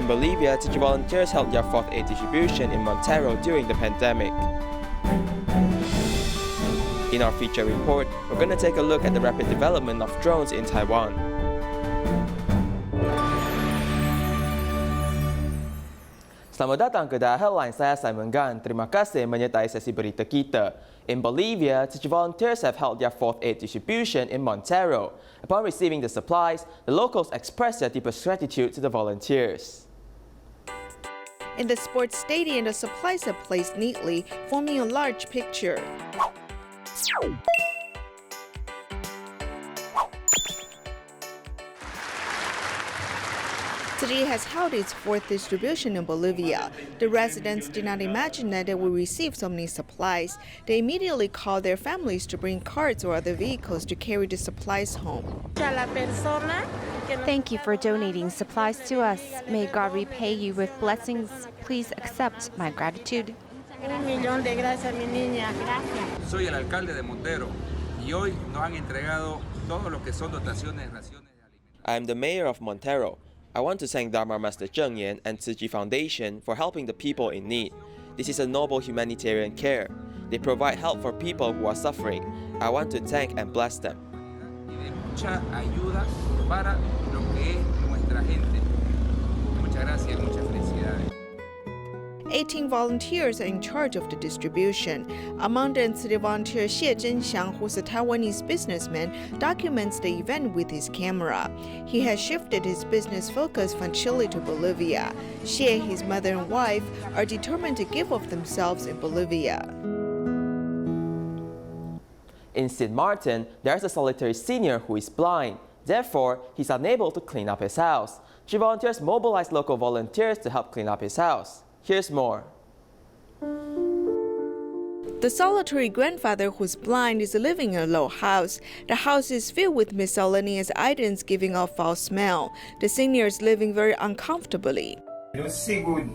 In Bolivia, Tzu Chi volunteers held their fourth aid distribution in Montero during the pandemic. In our feature report, we're going to take a look at the rapid development of drones in Taiwan. Selamat datang ke DaAi Headlines, saya Simon Gan. Terima kasih menyertai sesi berita kita. In Bolivia, Tzu Chi volunteers have held their fourth aid distribution in Montero. Upon receiving the supplies, the locals expressed their deepest gratitude to the volunteers. In the sports stadium, the supplies are placed neatly, forming a large picture. Tzu Chi has held its fourth distribution in Bolivia. The residents did not imagine that they would receive so many supplies. They immediately called their families to bring carts or other vehicles to carry the supplies home. Thank you for donating supplies to us. May God repay you with blessings. Please accept my gratitude. Soy el alcalde de Montero y hoy nos han entregado todo lo que son dotaciones, raciones de alimentos. I am the mayor of Montero. I want to thank Dharma Master Chang and Tzu Chi Foundation for helping the people in need. This is a noble humanitarian care. They provide help for people who are suffering. I want to thank and bless them. Y de mucha ayuda para lo que es nuestra gente. Muchas gracias, muchas felicidades. 18 volunteers are in charge of the distribution. Among them, Tzu Chi volunteer Xie Zhenxiang, who's a Taiwanese businessman, documents the event with his camera. He has shifted his business focus from Chile to Bolivia. Xie, his mother and wife, are determined to give of themselves in Bolivia. In Sint Maarten, there's a solitary senior who is blind. Therefore, he's unable to clean up his house. She volunteers mobilize local volunteers to help clean up his house. Here's more. The solitary grandfather who's blind is living in a low house. The house is filled with miscellaneous items giving off foul smell. The senior is living very uncomfortably. I don't see good.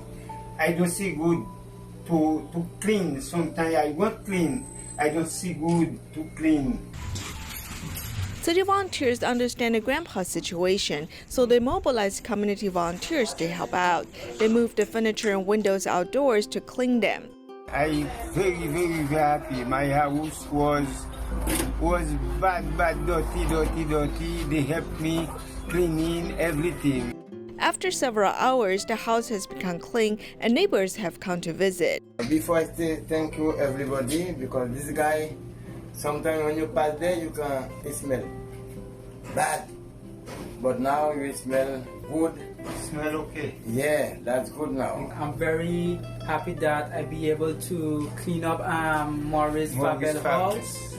I don't see good to clean. Sometimes I want clean. I don't see good to clean. Tzu Chi volunteers understand the grandpa's situation, so they mobilize community volunteers to help out. They move the furniture and windows outdoors to clean them. I very happy. My house was bad, dirty. They helped me cleaning everything. After several hours, the house has become clean and neighbors have come to visit. Before I say thank you everybody, because this guy, sometimes when you pass there, you can smell bad. But now you smell good. Smell okay? Yeah, that's good now. I'm very happy that I be able to clean up Maurice Fabel house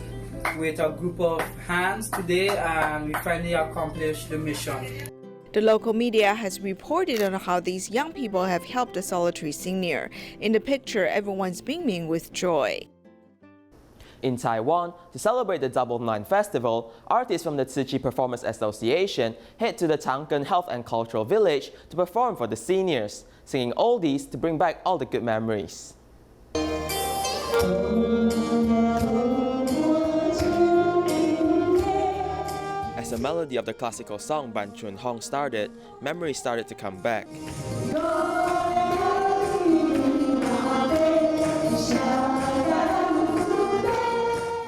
with a group of hands today, and we finally accomplished the mission. The local media has reported on how these young people have helped the solitary senior. In the picture, everyone's beaming with joy. In Taiwan, to celebrate the Double Nine Festival, artists from the Tzu Chi Performers Association head to the Chang Health and Cultural Village to perform for the seniors, singing oldies to bring back all the good memories. As the melody of the classical song Ban Chun Hong started, memories started to come back.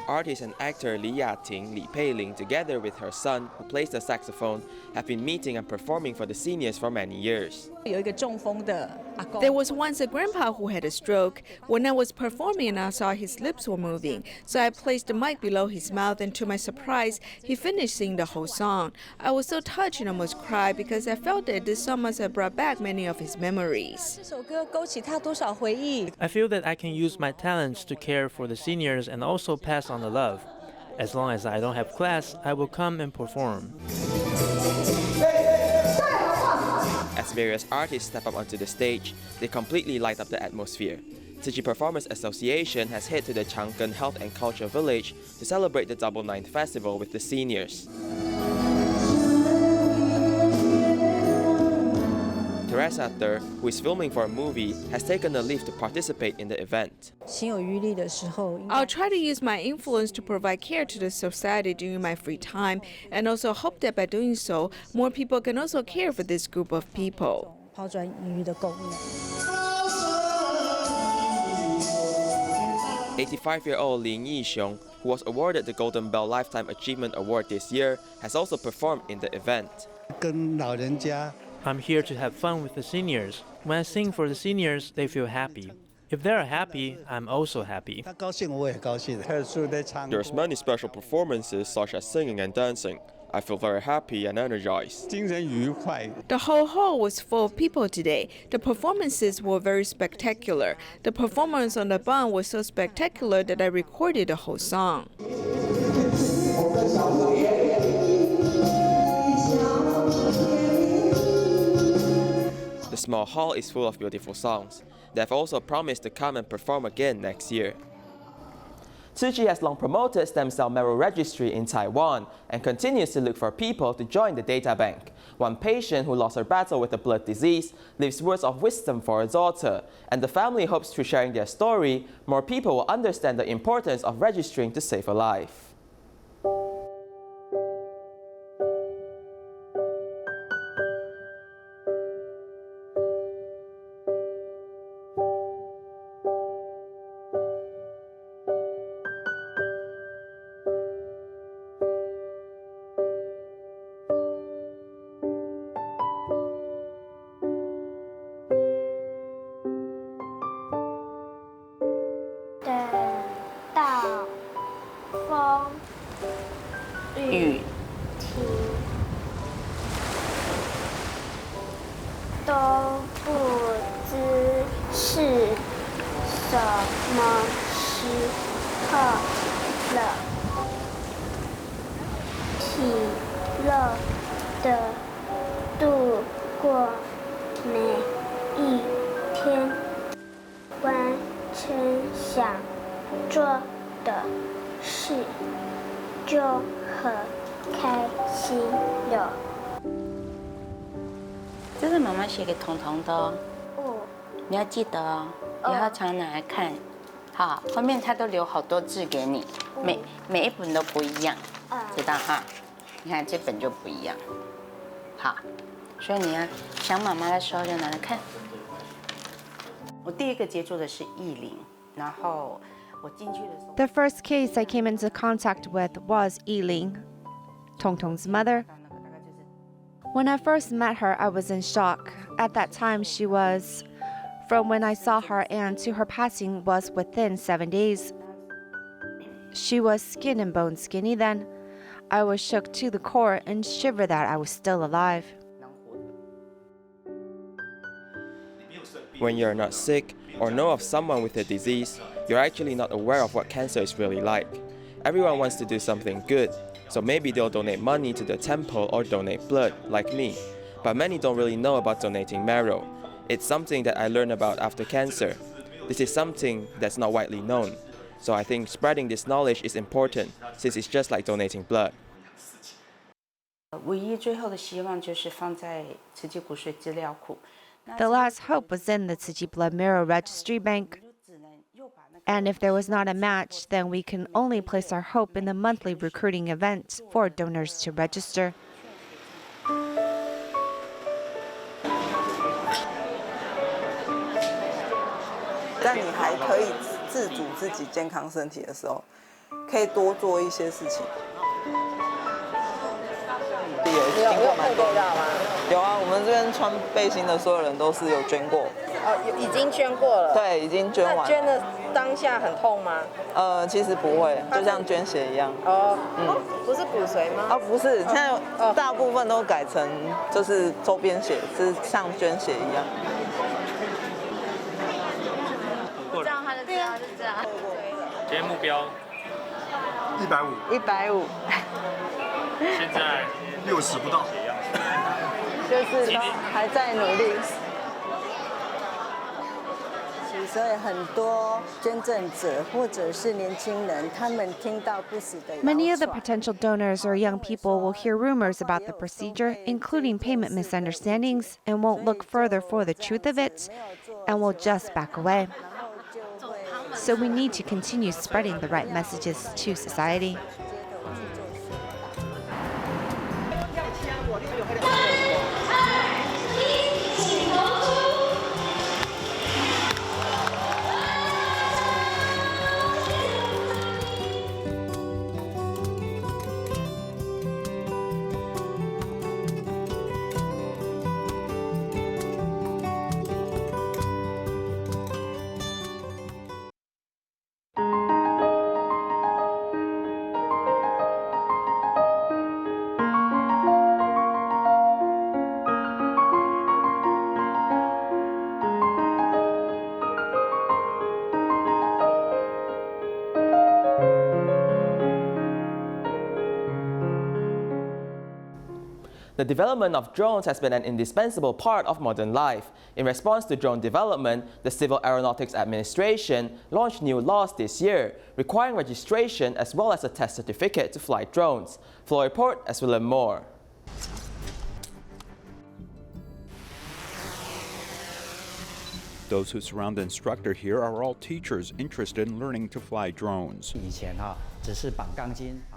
Artist and actor Li Yating, Li Peiling, together with her son, who plays the saxophone, have been meeting and performing for the seniors for many years. There was once a grandpa who had a stroke. When I was performing, I saw his lips were moving, so I placed the mic below his mouth, and to my surprise, he finished singing the whole song. I was so touched and almost cried because I felt that this song must have brought back many of his memories. I feel that I can use my talents to care for the seniors and also pass on the love. As long as I don't have class, I will come and perform. As various artists step up onto the stage, they completely light up the atmosphere. Tzu Chi Performers Association has headed to the Chang Health and Culture Village to celebrate the Double Ninth Festival with the seniors. Teresa, who is filming for a movie, has taken a leave to participate in the event. I'll try to use my influence to provide care to the society during my free time, and also hope that by doing so, more people can also care for this group of people. 抛砖引玉的功能。85-year-old Lin Yixiong, who was awarded the Golden Bell Lifetime Achievement Award this year, has also performed in the event. 跟老人家 I'm here to have fun with the seniors. When I sing for the seniors, they feel happy. If they're happy, I'm also happy. 他高兴，我也高兴。特殊的唱歌 There's many special performances such as singing and dancing. I feel very happy and energized. 精神愉快。 The whole hall was full of people today. The performances were very spectacular. The performance on the band was so spectacular that I recorded the whole song. The small hall is full of beautiful songs. They have also promised to come and perform again next year. Tzu Chi has long promoted stem cell marrow registry in Taiwan and continues to look for people to join the data bank. One patient who lost her battle with a blood disease leaves words of wisdom for her daughter, and the family hopes through sharing their story, more people will understand the importance of registering to save a life.这是妈妈写给彤彤的哦，你要记得哦，以后常拿来看。好，后面他都留好多字给你，每一本都不一样，知道哈？你看这本就不一样，好，所以你要想妈妈的时候就拿来看。我第一个接触的是艺林，然后我进去的时候。 The first case I came into contact with was Yiling, Tongtong's mother. When I first met her, I was in shock. At that time, she was, from when I saw her and to her passing was within 7 days. She was skin and bone skinny then. I was shook to the core and shivered that I was still alive. When you're not sick or know of someone with a disease, you're actually not aware of what cancer is really like. Everyone wants to do something good, so maybe they'll donate money to the temple or donate blood, like me. But many don't really know about donating marrow. It's something that I learned about after cancer. This is something that's not widely known. So I think spreading this knowledge is important, since it's just like donating blood. 唯一最后的希望就是放在慈济骨髓资料库。 The last hope was in the Tzu Chi Blood Marrow Registry Bank. And if there was not a match, then we can only place our hope in the monthly recruiting event for donors to register. 但你还可以自主自己健康身体的时候，可以多做一些事情。有看过到吗？有啊，我们这边穿背心的所有人都是有捐过。哦，已经捐过了。对，已经捐完。那捐的当下很痛吗？其实不会，就像捐血一样。哦，不是骨髓吗？不是，现在大部分都改成就是周边血，是像捐血一样。这样他的资料是这样。今天目标150。150。现在60不到。就是还在努力。 所以很多捐赠者或者是年轻人，他们听到不死的。Many of the potential donors or young people will hear rumors about the procedure, including payment misunderstandings, and won't look further for the truth of it, and will just back away. So we need to continue spreading the right messages to society. The development of drones has been an indispensable part of modern life. In response to drone development, the Civil Aeronautics Administration launched new laws this year, requiring registration as well as a test certificate to fly drones. Floor report as we learn more. Those who surround the instructor here are all teachers interested in learning to fly drones.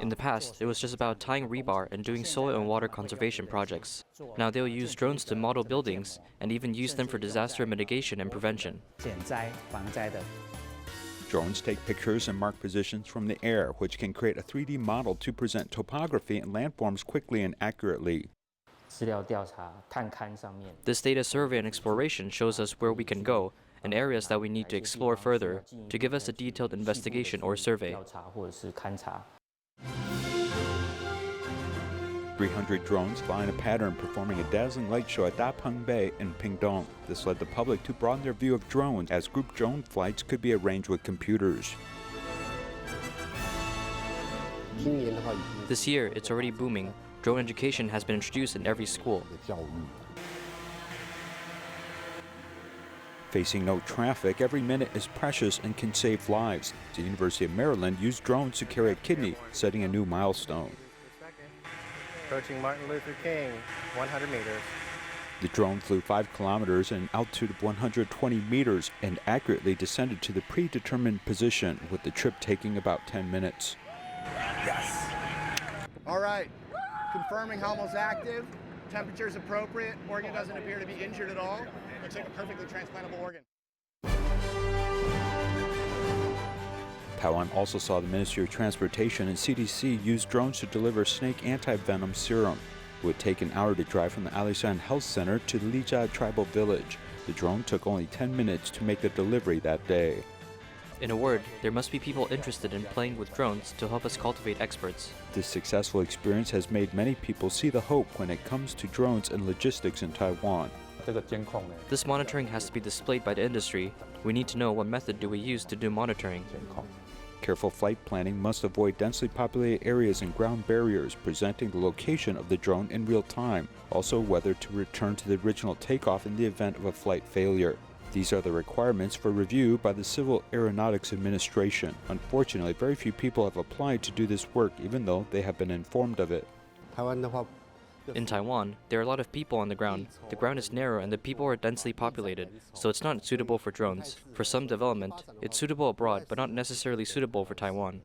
In the past, it was just about tying rebar and doing soil and water conservation projects. Now they'll use drones to model buildings and even use them for disaster mitigation and prevention. Drones take pictures and mark positions from the air, which can create a 3D model to present topography and landforms quickly and accurately. This data survey and exploration shows us where we can go and areas that we need to explore further to give us a detailed investigation or survey. 300 drones fly in a pattern, performing a dazzling light show at datang Bay in Pingdong. This led the public to broaden their view of drones, as group drone flights could be arranged with computers. This year, it's already booming. Drone education has been introduced in every school. Facing no traffic, every minute is precious and can save lives. The University of Maryland used drones to carry a kidney, setting a new milestone. Approaching Martin Luther King, 100 meters. The drone flew 5 kilometers at an altitude of 120 meters and accurately descended to the predetermined position, with the trip taking about 10 minutes. Yes. All right. Confirming helmet's active, temperature's appropriate, organ doesn't appear to be injured at all. Looks like a perfectly transplantable organ. Taiwan also saw the Ministry of Transportation and CDC use drones to deliver snake anti-venom serum. It would take an hour to drive from the Alishan Health Center to the Lija tribal village. The drone took only 10 minutes to make the delivery that day. In a word, there must be people interested in playing with drones to help us cultivate experts. This successful experience has made many people see the hope when it comes to drones and logistics in Taiwan. This monitoring has to be displayed by the industry. We need to know what method do we use to do monitoring. Careful flight planning must avoid densely populated areas and ground barriers, presenting the location of the drone in real time. Also, whether to return to the original takeoff in the event of a flight failure. These are the requirements for review by the Civil Aeronautics Administration. Unfortunately, very few people have applied to do this work, even though they have been informed of it. In Taiwan, there are a lot of people on the ground. The ground is narrow and the people are densely populated, so it's not suitable for drones. For some development, it's suitable abroad, but not necessarily suitable for Taiwan.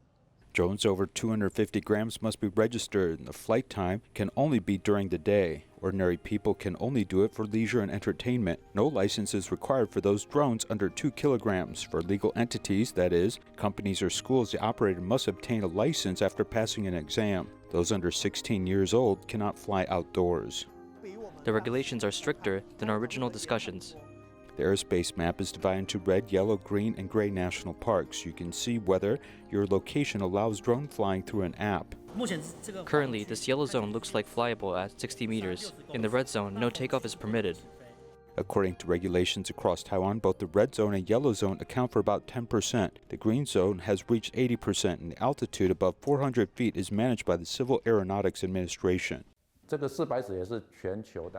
Drones over 250 grams must be registered, and the flight time can only be during the day. Ordinary people can only do it for leisure and entertainment. No license is required for those drones under 2 kilograms. For legal entities, that is, companies or schools, the operator must obtain a license after passing an exam. Those under 16 years old cannot fly outdoors. The regulations are stricter than our original discussions. The airspace map is divided into red, yellow, green, and gray national parks. You can see whether your location allows drone flying through an app. Currently, this yellow zone looks like flyable at 60 meters. In the red zone, no takeoff is permitted. According to regulations across Taiwan, both the red zone and yellow zone account for about 10%. The green zone has reached 80%, and the altitude above 400 feet is managed by the Civil Aeronautics Administration.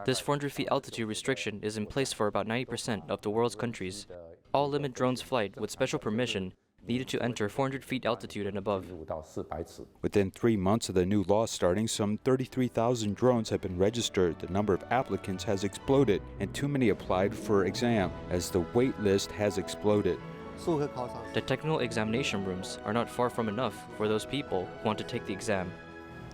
This 400 feet altitude restriction is in place for about 90% of the world's countries. All limit drones flight with special permission needed to enter 400 feet altitude and above. Within 3 months of the new law starting, some 33,000 drones have been registered. The number of applicants has exploded, and too many applied for exam as the wait list has exploded. The technical examination rooms are not far from enough for those people who want to take the exam.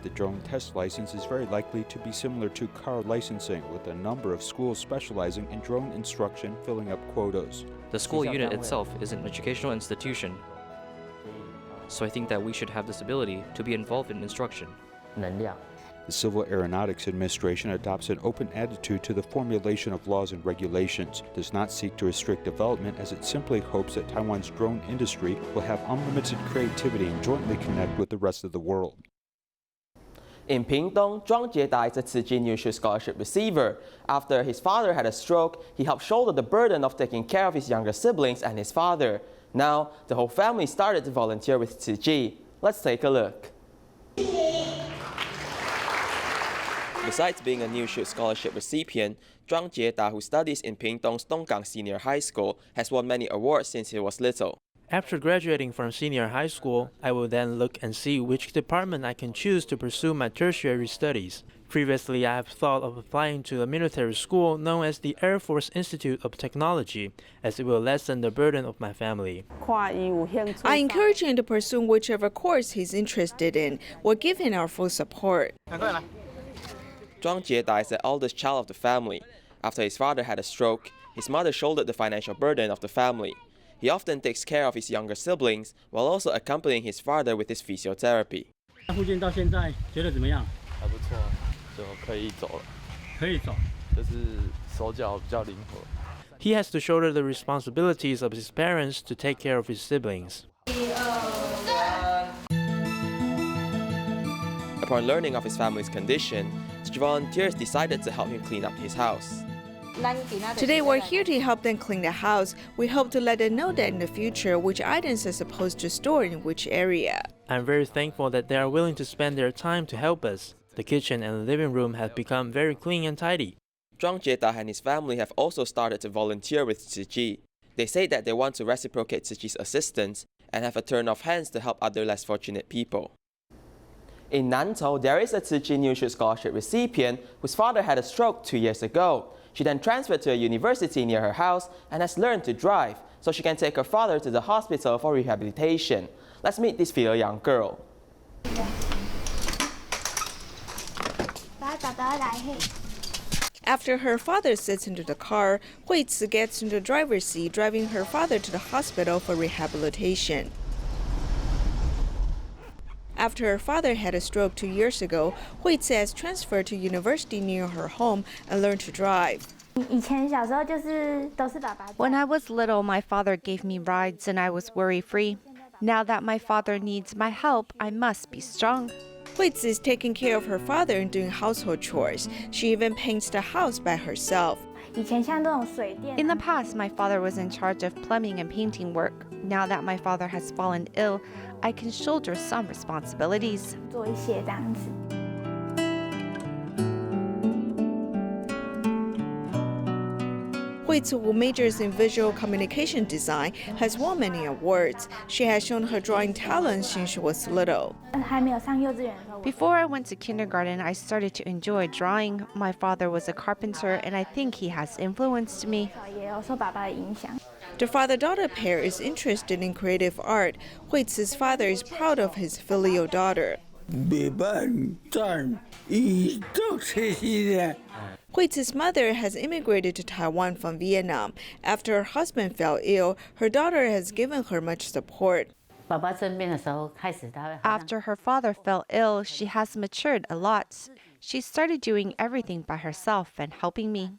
The drone test license is very likely to be similar to car licensing, with a number of schools specializing in drone instruction filling up quotas. The school unit itself is an educational institution, so I think that we should have this ability to be involved in instruction. The Civil Aeronautics Administration adopts an open attitude to the formulation of laws and regulations, does not seek to restrict development, as it simply hopes that Taiwan's drone industry will have unlimited creativity and jointly connect with the rest of the world. In Pingdong, Zhuang Jiedai is a Tzu Chi Performers scholarship receiver. After his father had a stroke, he helped shoulder the burden of taking care of his younger siblings and his father. Now, the whole family started to volunteer with Tzu Chi. Let's take a look. Besides being a New Shoot Scholarship recipient, Zhang Jieda, who studies in Pingtong's Donggang Senior High School, has won many awards since he was little. After graduating from senior high school, I will then look and see which department I can choose to pursue my tertiary studies. Previously, I have thought of applying to a military school known as the Air Force Institute of Technology, as it will lessen the burden of my family. I encourage him to pursue whichever course he's interested in. We'll give him our full support. Zhang Jieda is the eldest child of the family. After his father had a stroke, his mother shouldered the financial burden of the family. He often takes care of his younger siblings while also accompanying his father with his physiotherapy. 复健到现在觉得怎么样？还不错，就可以走了。可以走，就是手脚比较灵活。He has to shoulder the responsibilities of his parents to take care of his siblings. Upon learning of his family's condition, Tzu Chi volunteers decided to help him clean up his house. Today we're here to help them clean the house. We hope to let them know that in the future which items are supposed to store in which area. I'm very thankful that they are willing to spend their time to help us. The kitchen and the living room have become very clean and tidy. Zhang Jieda and his family have also started to volunteer with Tzu Chi. They say that they want to reciprocate Tzu Chi's assistance and have a turn of hands to help other less fortunate people. In Nantou, there is a Tzu Chi New Shoot Scholarship recipient whose father had a stroke 2 years ago. She then transferred to a university near her house and has learned to drive, so she can take her father to the hospital for rehabilitation. Let's meet this filial young girl. After her father sits into the car, Hui Tzu gets into the driver's seat, driving her father to the hospital for rehabilitation. After her father had a stroke 2 years ago, Hui Tzu has transferred to university near her home and learned to drive. When I was little, my father gave me rides and I was worry-free. Now that my father needs my help, I must be strong. Hui Tzu is taking care of her father and doing household chores. She even paints the house by herself. In the past, my father was in charge of plumbing and painting work. Now that my father has fallen ill, I can shoulder some responsibilities. Hui Tzu, who majors in visual communication design, has won many awards. She has shown her drawing talent since she was little. Before I went to kindergarten, I started to enjoy drawing. My father was a carpenter, and I think he has influenced me. The father-daughter pair is interested in creative art. Hui Tzu's father is proud of his filial daughter. Hui Tzu's mother has immigrated to Taiwan from Vietnam. After her husband fell ill, her daughter has given her much support. After her father fell ill, she has matured a lot. She started doing everything by herself and helping me.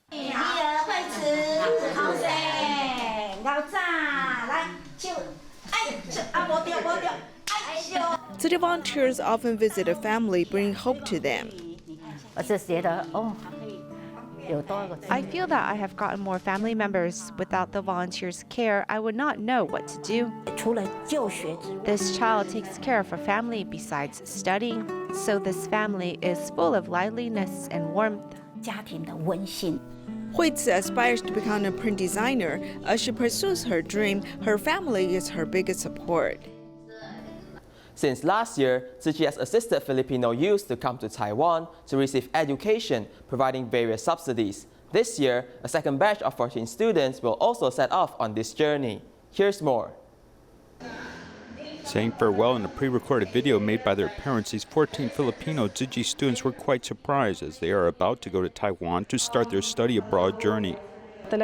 Tzu Chi volunteers often visit a family, bringing hope to them. I feel that I have gotten more family members. Without the volunteers' care, I would not know what to do. This child takes care of her family besides studying, so this family is full of liveliness and warmth. Hui Tzu aspires to become a print designer. As she pursues her dream, her family is her biggest support. Since last year, Tzu Chi has assisted Filipino youth to come to Taiwan to receive education, providing various subsidies. This year, a second batch of 14 students will also set off on this journey. Here's more. Saying farewell in a pre-recorded video made by their parents, these 14 Filipino Tzu Chi students were quite surprised as they are about to go to Taiwan to start their study abroad journey. I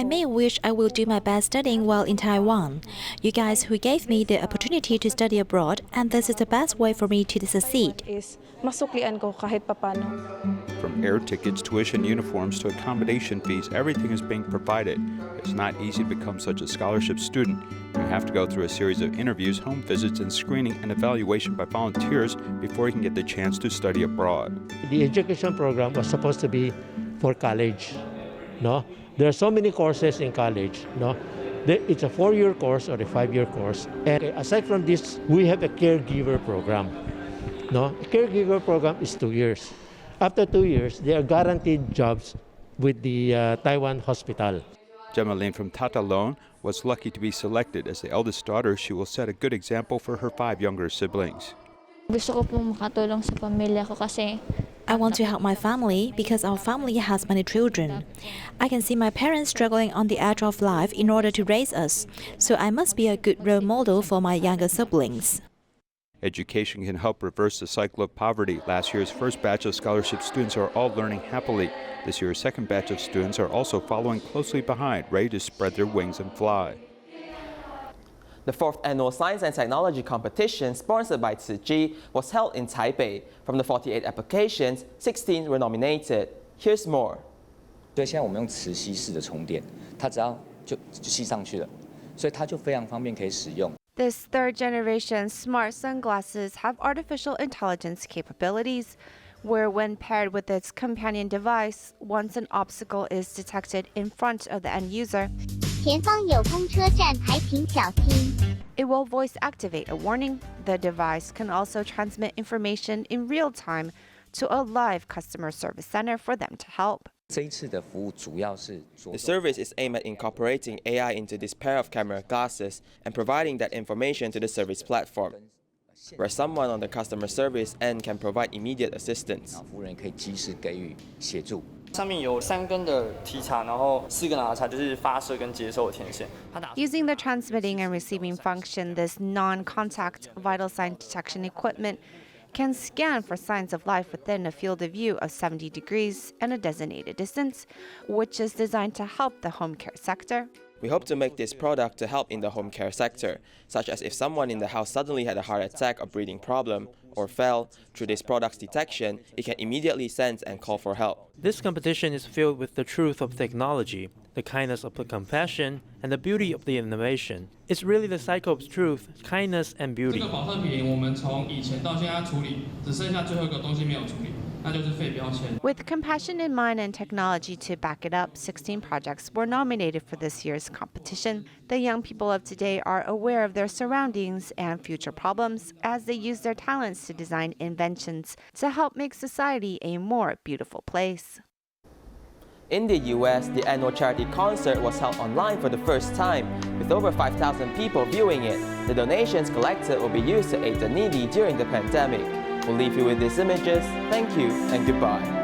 may wish I will do my best studying while in Taiwan. You guys who gave me the opportunity to study abroad, and this is the best way for me to succeed. From air tickets, tuition, uniforms to accommodation fees, everything is being provided. It's not easy to become such a scholarship student. You have to go through a series of interviews, home visits, and screening and evaluation by volunteers before you can get the chance to study abroad. The education program was supposed to be for college. No, there are so many courses in college. No, it's a 4-year course or a 5-year course. And aside from this, we have a caregiver program. No, caregiver program is 2 years. After 2 years, they are guaranteed jobs with the Taiwan hospital. Gemaline from Tatalon was lucky to be selected. As the eldest daughter, she will set a good example for her 5 younger siblings. Gusto ko po makatulong sa pamilya ko kasi I want to help my family because our family has many children. I can see my parents struggling on the edge of life in order to raise us, so I must be a good role model for my younger siblings. Education can help reverse the cycle of poverty. Last year's first batch of scholarship students are all learning happily. This year's second batch of students are also following closely behind, ready to spread their wings and fly. The 4th annual Science and Technology competition, sponsored by Tzu Chi, was held in Taipei. From the 48 applications, 16 were nominated. Here's more. 所以现在我们用磁吸式的充电，它只要就吸上去了，所以它就非常方便可以使用。 This third-generation smart sunglasses have artificial intelligence capabilities, where when paired with its companion device, once an obstacle is detected in front of the end user, 前方有公车站，还请小心。 it will voice activate a warning. The device can also transmit information in real time to a live customer service center for them to help. 这一次的服务主要是 The service is aimed at incorporating AI into this pair of camera glasses and providing that information to the service platform, where someone on the customer service end can provide immediate assistance. 服务人可以及时给予协助。 上面有3根的 T 插，然后4个拿插，就是发射跟接收的天线。 Using the transmitting and receiving function, this non-contact vital sign detection equipment can scan for signs of life within a field of view of 70 degrees and a designated distance, which is designed to help the home care sector. We hope to make this product to help in the home care sector, such as if someone in the house suddenly had a heart attack or breathing problem, or fell. Through this product's detection, it can immediately sense and call for help. This competition is filled with the truth of technology, the kindness of the compassion, and the beauty of the innovation. It's really the cycle of truth, kindness, and beauty. 这个保特瓶我们从以前到现在处理，只剩下最后一个东西没有处理，那就是废标签。 With compassion in mind and technology to back it up, 16 projects were nominated for this year's competition. The young people of today are aware of their surroundings and future problems as they use their talents to design inventions to help make society a more beautiful place. In the US, the annual charity concert was held online for the first time, with over 5,000 people viewing it. The donations collected will be used to aid the needy during the pandemic. We'll leave you with these images. Thank you and goodbye.